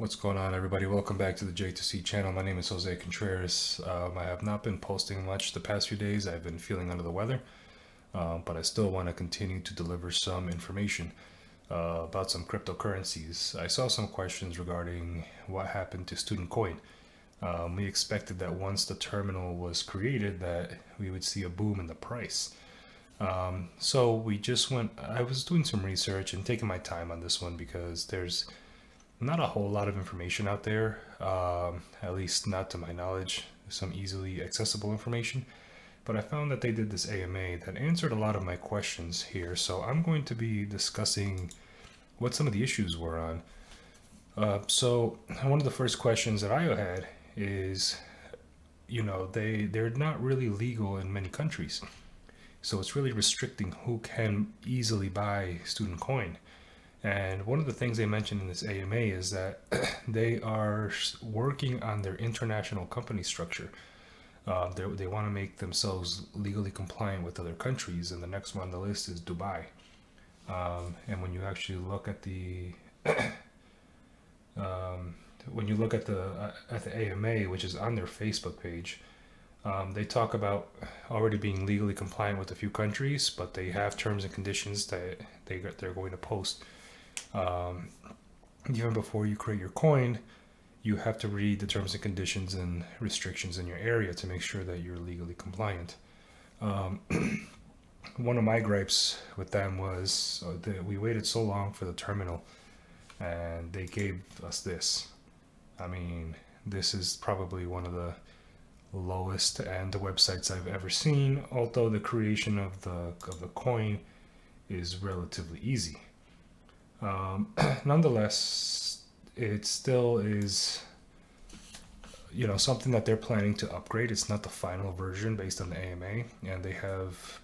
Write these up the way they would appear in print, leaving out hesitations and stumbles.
What's going on, everybody? Welcome back to the J2C channel. My name is Jose Contreras. I have not been posting much the past few days. I've been feeling under the weather, but I still want to continue to deliver some information about some cryptocurrencies. I saw some questions regarding what happened to Student Coin. We expected that once the terminal was created that we would see a boom in the price. So I was doing some research and taking my time on this one because there's not a whole lot of information out there, at least not to my knowledge, some easily accessible information. But I found that they did this AMA that answered a lot of my questions here. So I'm going to be discussing what some of the issues were on. So one of the first questions that I had is, they're not really legal in many countries. So it's really restricting who can easily buy student coin. And one of the things they mentioned in this AMA is that they are working on their international company structure. They want to make themselves legally compliant with other countries, and the next one on the list is Dubai. And when you actually look at the AMA, which is on their Facebook page, they talk about already being legally compliant with a few countries, but they have terms and conditions that they're going to post. Even before you create your coin, you have to read the terms and conditions and restrictions in your area to make sure that you're legally compliant. One of my gripes with them was that we waited so long for the terminal and they gave us this. I mean, this is probably one of the lowest end websites I've ever seen, although the creation of the coin is relatively easy. Nonetheless, it still is, something that they're planning to upgrade. It's not the final version based on the AMA, and they have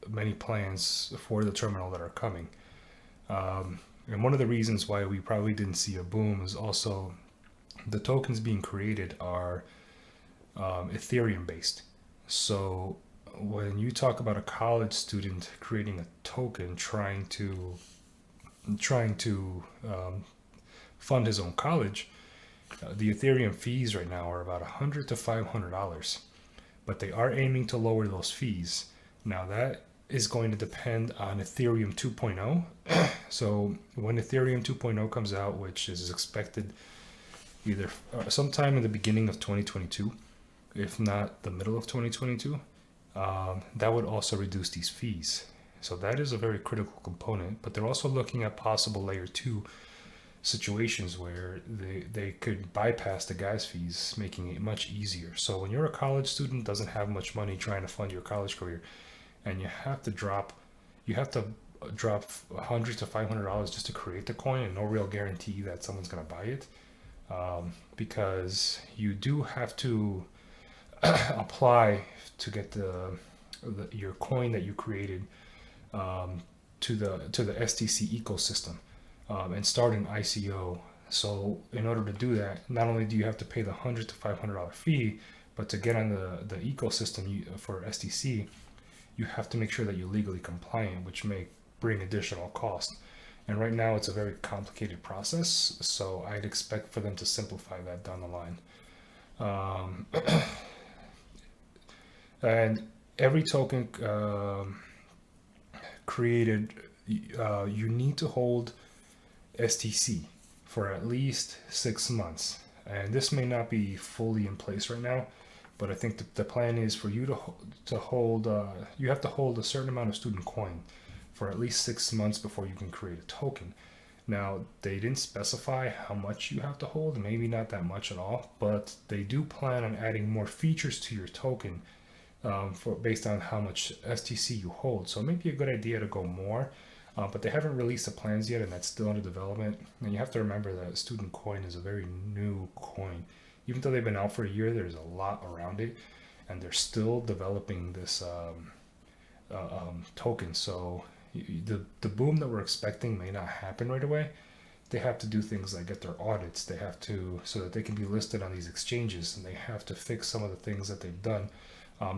many plans for the terminal that are coming. And one of the reasons why we probably didn't see a boom is also the tokens being created are Ethereum based. So when you talk about a college student creating a token trying to fund his own college, the Ethereum fees right now are about $100 to $500, but they are aiming to lower those fees. Now that is going to depend on Ethereum 2.0. So when Ethereum 2.0 comes out, which is expected either sometime in the beginning of 2022, if not the middle of 2022, that would also reduce these fees. So that is a very critical component, but they're also looking at possible layer 2 situations where they could bypass the gas fees, making it much easier. So when you're a college student, doesn't have much money trying to fund your college career, and you have to drop $100 to $500 just to create the coin, and no real guarantee that someone's going to buy it, because you do have to apply to get your coin that you created to the STC ecosystem, and start an ICO. So in order to do that, not only do you have to pay the $100 to $500 fee, but to get on the ecosystem for STC, you have to make sure that you're legally compliant, which may bring additional cost. And right now it's a very complicated process, so I'd expect for them to simplify that down the line. And every token created, you need to hold STC for at least 6 months. And this may not be fully in place right now, but I think the plan is for you to hold, you have to hold a certain amount of student coin for at least 6 months before you can create a token. Now, they didn't specify how much you have to hold, maybe not that much at all, but they do plan on adding more features to your token based on how much STC you hold. So it may be a good idea to go more, but they haven't released the plans yet, and that's still under development. And you have to remember that student coin is a very new coin. Even though they've been out for a year, there's a lot around it, and they're still developing this token. So the boom that we're expecting may not happen right away. They have to do things like get their audits. They have to, so that they can be listed on these exchanges, and they have to fix some of the things that they've done.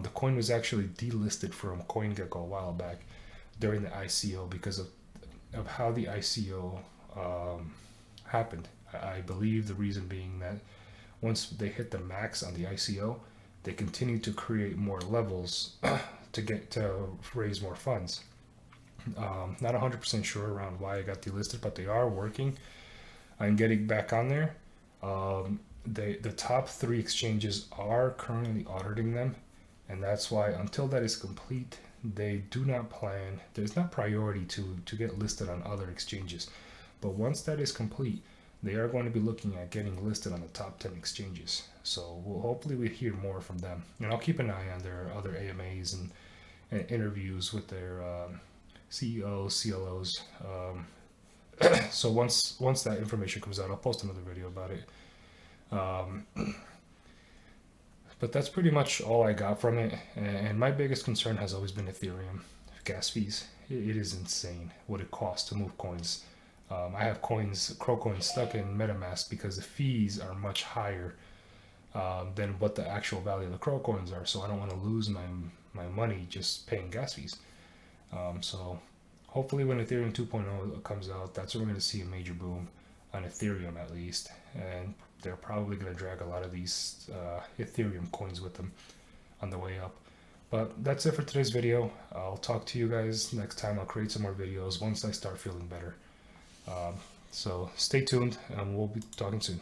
The coin was actually delisted from CoinGecko a while back during the ICO because of how the ICO happened. I believe the reason being that once they hit the max on the ICO, they continue to create more levels to raise more funds. Not 100% sure around why I got delisted, but they are working on getting back on there. The top 3 exchanges are currently auditing them, and that's why until that is complete, they do not plan. There's not priority to get listed on other exchanges, but once that is complete, they are going to be looking at getting listed on the top 10 exchanges. So hopefully we hear more from them, and I'll keep an eye on their other AMAs and interviews with their CEOs, CLOs. So once that information comes out, I'll post another video about it. But that's pretty much all I got from it. And my biggest concern has always been Ethereum gas fees. It is insane what it costs to move coins. I have Crow coins stuck in MetaMask because the fees are much higher than what the actual value of the Crow coins are. So I don't want to lose my money just paying gas fees. So hopefully when Ethereum 2.0 comes out, that's when we're going to see a major boom on Ethereum at least. And they're probably going to drag a lot of these Ethereum coins with them on the way up. But that's it for today's video. I'll talk to you guys next time. I'll create some more videos once I start feeling better. So stay tuned and we'll be talking soon.